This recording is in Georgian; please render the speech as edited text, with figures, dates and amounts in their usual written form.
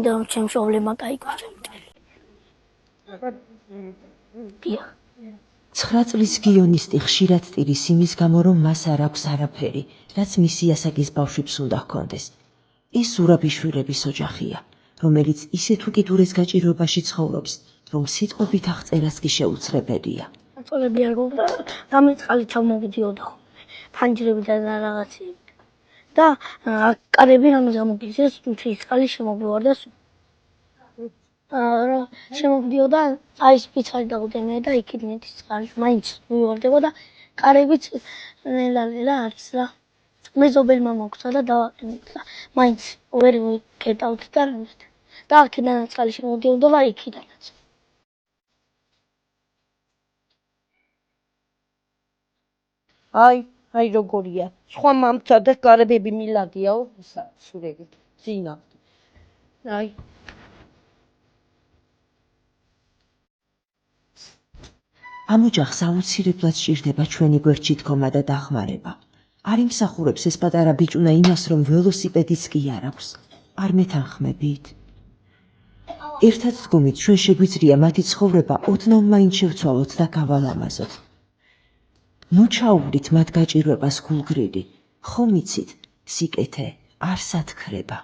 Don't change all my guys. 9 წლის გიონისტი ხშირად ტირის იმის გამო, რომ მას არ აქვს არაფერი, რაც მისი ასაკის ბავშვებს უნდა ჰქონდეს. ის ზურაბიშვილების ოჯახია, რომელიც ისეთ უკიდურეს გაჭირვებაში ცხოვრობს, რომ სიტყვებით აღწერას კი შეუძლებელია. Actually, we are going to Ramitsali Chamogidiodo. Panjribida რაღაცები. და კარები რამე გამოგიძეს, თითქალი შემოგვივარდა. შემოვდიოდა აი სპეციალი დაუდემე და იქით მეტის წყალი მაინც მივარდება და კარებიც ნელა არის რა. მეზობელმა მოგცა და დავაყენეთ და მაინც ვერ ვიკეტავთ და აქედან წყალი შემოვდიოდა და იქიდანაც. აი როგორია. სხვა მამცა და კარებები მილადიაო, სურები. ძინა. აი ამ ოჯახს აუცილებლად სჭირდება ჩვენი გვერდში დგომა და დახმარება. არ იმსახურებს ეს პატარა ბიჭუნა იმას, რომ ველოსიპედიც კი არ აქვს. არ მეთანხმებით? ერთად დგომით ჩვენ შეგვიძლია მათი ცხოვრება ოდნავ მაინც შევცვალოთ და გავალამაზოთ. ნუ ჩაუვლით მათ გაჭირვებას გულგრილი. ხომ იცით, სიკეთე არ სათქრება.